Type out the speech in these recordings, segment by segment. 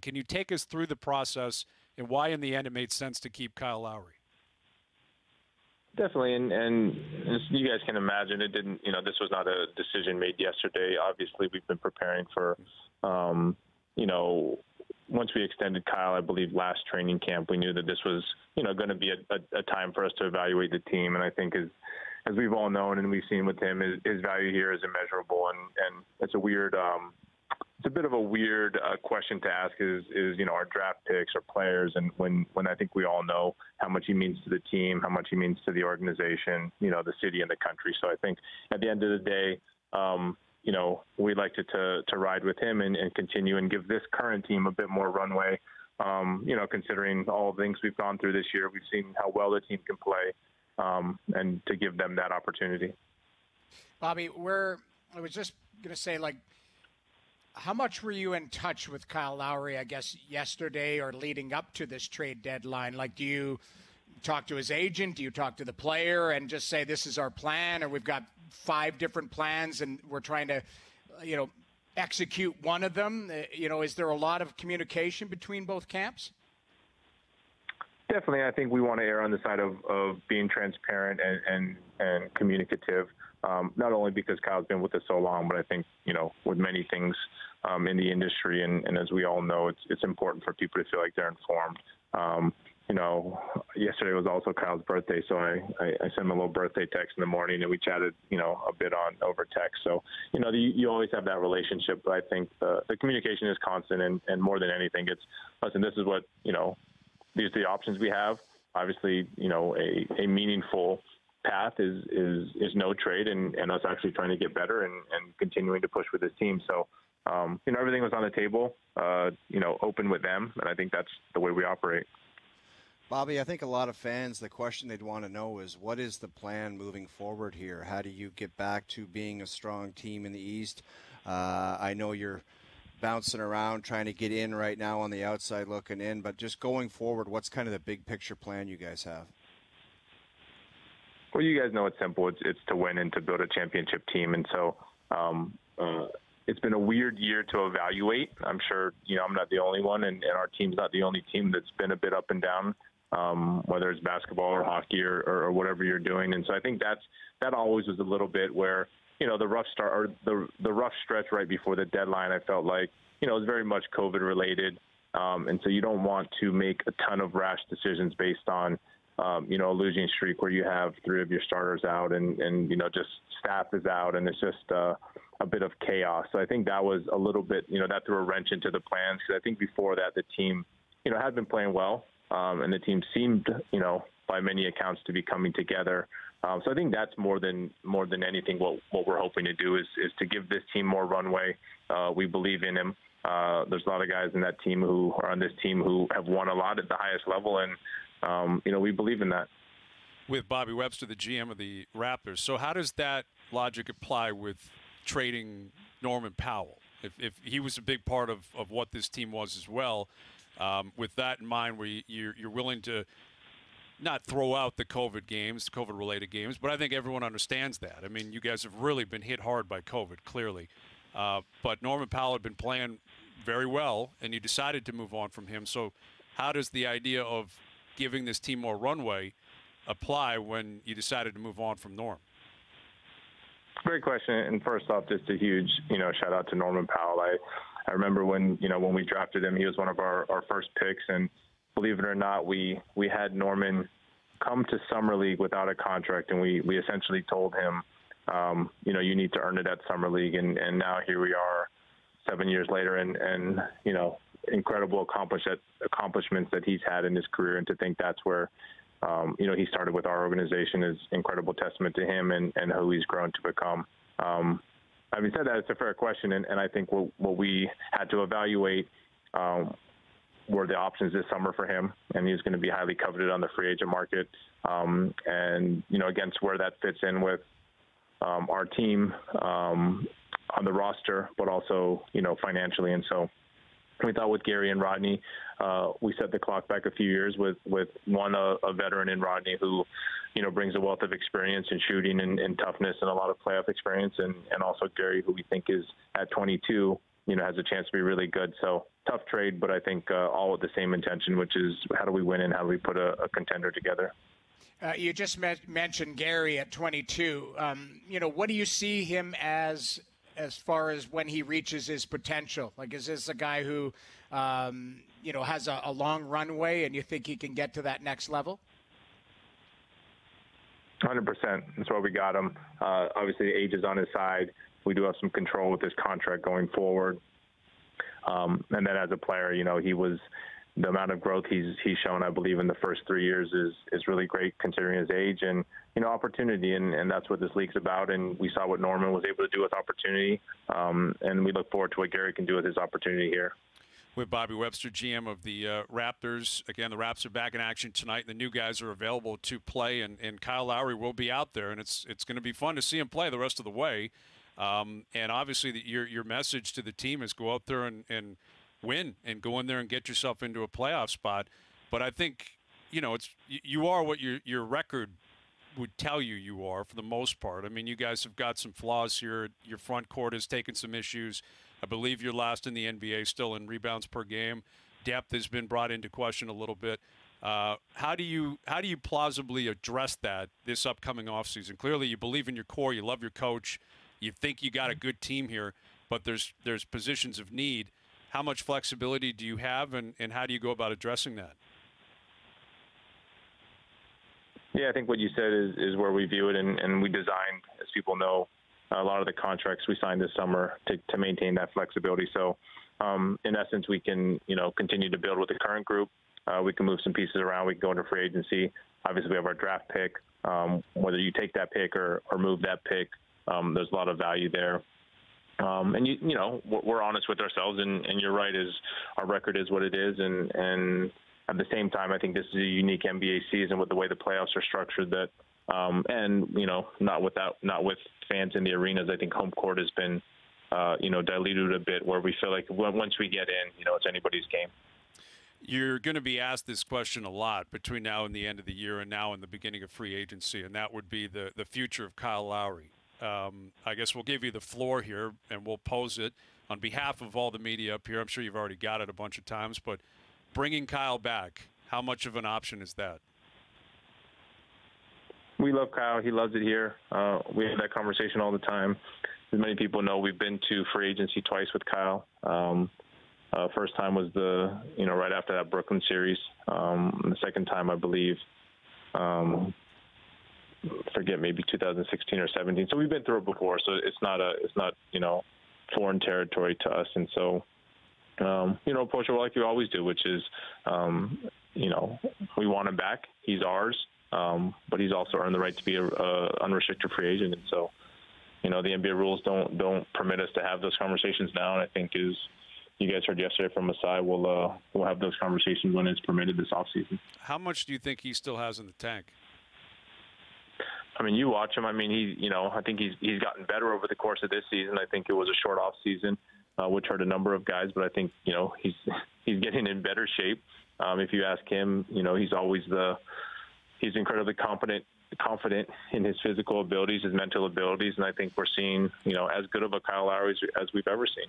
Can you take us through the process and why in the end it made sense to keep Kyle Lowry? Definitely, and as you guys can imagine, it didn't. This was not a decision made yesterday. Obviously, we've been preparing for, once we extended Kyle, I believe last training camp, we knew that this was, going to be a time for us to evaluate the team. And I think as we've all known and we've seen with him, his value here is immeasurable, and it's a weird. It's a bit of a weird question to ask is our draft picks or players, and when I think we all know how much he means to the team, how much he means to the organization, the city and the country. So I think at the end of the day, we'd like to ride with him and continue and give this current team a bit more runway. Considering all the things we've gone through this year, we've seen how well the team can play, and to give them that opportunity. Bobby, I was just going to say, how much were you in touch with Kyle Lowry, I guess, yesterday or leading up to this trade deadline? Do you talk to his agent? Do you talk to the player and just say, this is our plan, or we've got 5 different plans and we're trying to, execute one of them? Is there a lot of communication between both camps? Definitely. I think we want to err on the side of being transparent and communicative, not only because Kyle's been with us so long, but I think, with many things in the industry, and as we all know, it's important for people to feel like they're informed. Yesterday was also Kyle's birthday, so I sent him a little birthday text in the morning, and we chatted, a bit over text. So, you always have that relationship, but I think the communication is constant, and more than anything, it's, listen, this is what, these are the options we have. Obviously, a meaningful path is no trade, and us actually trying to get better and continuing to push with this team. So, everything was on the table, open with them, and I think that's the way we operate. Bobby, I think a lot of fans, the question they'd want to know is, what is the plan moving forward here? How do you get back to being a strong team in the East? I know you're bouncing around trying to get in right now on the outside looking in, but just going forward, what's kind of the big picture plan you guys have? Well, you guys know it's simple. It's to win and to build a championship team. And so it's been a weird year to evaluate. I'm sure, I'm not the only one, and our team's not the only team that's been a bit up and down, whether it's basketball or hockey or whatever you're doing. And so I think that always was a little bit where, the rough start or the rough stretch right before the deadline, I felt like, it was very much COVID related. And so you don't want to make a ton of rash decisions based on, a losing streak where you have 3 of your starters out and just staff is out, and it's just a bit of chaos. So I think that was a little bit, that threw a wrench into the plans, because I think before that the team, had been playing well, and the team seemed, by many accounts to be coming together. So I think that's more than anything what we're hoping to do is to give this team more runway. We believe in him. There's a lot of guys in that team who are on this team who have won a lot at the highest level, and we believe in that. With Bobby Webster, the GM of the Raptors, so how does that logic apply with trading Norman Powell? If he was a big part of what this team was as well, with that in mind, where you're willing to not throw out the COVID-related games, but I think everyone understands that. I mean, you guys have really been hit hard by COVID, clearly. But Norman Powell had been playing very well, and you decided to move on from him. So how does the idea of giving this team more runway apply when you decided to move on from Norm? Great question. And first off, just a huge, shout out to Norman Powell. I remember when we drafted him, he was one of our first picks, and believe it or not, we had Norman come to Summer League without a contract, and we essentially told him, you need to earn it at Summer League, and now here we are 7 years later, and incredible accomplishments that he's had in his career, and to think that's where he started with our organization is incredible testament to him and who he's grown to become. Having said that, it's a fair question, and I think what we had to evaluate were the options this summer for him, and he's going to be highly coveted on the free agent market, and against where that fits in with our team on the roster, but also financially. And so we thought with Gary and Rodney, we set the clock back a few years with one a veteran in Rodney who brings a wealth of experience in shooting and toughness and a lot of playoff experience, and also Gary, who we think is at 22 has a chance to be really good. So tough trade, but I think all with the same intention, which is how do we win and how do we put a contender together. You just mentioned Gary at 22. What do you see him as far as when he reaches his potential? Like, is this a guy who, has a long runway and you think he can get to that next level? 100%. That's why we got him. Obviously, the age is on his side. We do have some control with his contract going forward. And then as a player, the amount of growth he's shown, I believe, in the first 3 years is really great considering his age and, opportunity. And that's what this league's about. And we saw what Norman was able to do with opportunity. And we look forward to what Gary can do with his opportunity here. With Bobby Webster, GM of the Raptors. Again, the Raps are back in action tonight. The new guys are available to play, and Kyle Lowry will be out there. And it's going to be fun to see him play the rest of the way. And obviously, your message to the team is go out there and win and go in there and get yourself into a playoff spot. But I think, you are what your record would tell you are for the most part. I mean, you guys have got some flaws here. Your front court has taken some issues. I believe you're last in the NBA still in rebounds per game. Depth has been brought into question a little bit. How do you plausibly address that this upcoming offseason? Clearly, you believe in your core. You love your coach. You think you got a good team here, but there's positions of need. How much flexibility do you have, and how do you go about addressing that? Yeah, I think what you said is where we view it, and we designed, as people know, a lot of the contracts we signed this summer to maintain that flexibility. So, in essence, we can, continue to build with the current group. We can move some pieces around. We can go into free agency. Obviously, we have our draft pick. Whether you take that pick or move that pick, there's a lot of value there. And we're honest with ourselves, and you're right, is our record is what it is, and at the same time, I think this is a unique NBA season with the way the playoffs are structured. That not with fans in the arenas. I think home court has been diluted a bit, where we feel like once we get in, it's anybody's game. You're going to be asked this question a lot between now and the end of the year, and now in the beginning of free agency, and that would be the future of Kyle Lowry. I guess we'll give you the floor here, and we'll pose it on behalf of all the media up here. I'm sure you've already got it a bunch of times, but bringing Kyle back, how much of an option is that? We love Kyle. He loves it here. We have that conversation all the time. As many people know, we've been to free agency twice with Kyle. First time was right after that Brooklyn series. The second time, I believe, forget, maybe 2016 or 17. So we've been through it before. So it's not foreign territory to us. And so, approach it like we always do, which is, we want him back. He's ours. But he's also earned the right to be a unrestricted free agent. And so, the NBA rules don't permit us to have those conversations now. And I think, as you guys heard yesterday from Masai, we'll have those conversations when it's permitted this offseason. How much do you think he still has in the tank? I mean, you watch him. I mean, I think he's gotten better over the course of this season. I think it was a short off season, which hurt a number of guys. But I think, he's getting in better shape. If you ask him, he's incredibly confident in his physical abilities, his mental abilities, and I think we're seeing, as good of a Kyle Lowry as we've ever seen.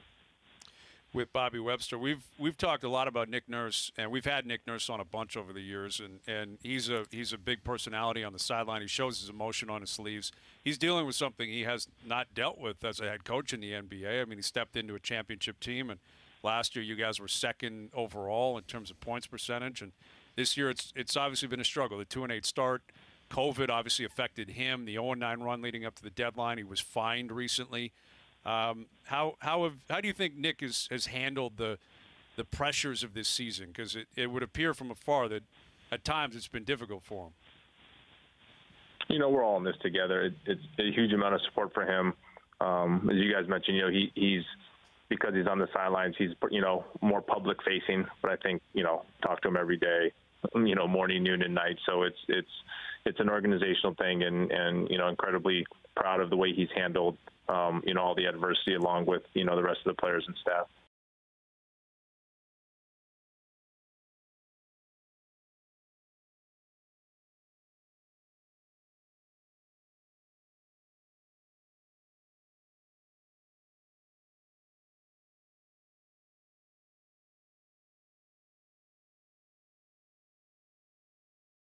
With Bobby Webster, we've talked a lot about Nick Nurse, and we've had Nick Nurse on a bunch over the years, and he's a big personality on the sideline. He shows his emotion on his sleeves. He's dealing with something he has not dealt with as a head coach in the NBA. I mean, he stepped into a championship team, and last year you guys were second overall in terms of points percentage, and this year it's obviously been a struggle. The 2-8 start, COVID obviously affected him. The 0-9 run leading up to the deadline, he was fined recently. How do you think Nick has handled the pressures of this season? Because it would appear from afar that at times it's been difficult for him. We're all in this together. It's a huge amount of support for him. As you guys mentioned, he's because he's on the sidelines, he's more public facing. But I think talk to him every day, morning, noon, and night. So it's an organizational thing, and incredibly proud of the way he's handled all the adversity along with the rest of the players and staff.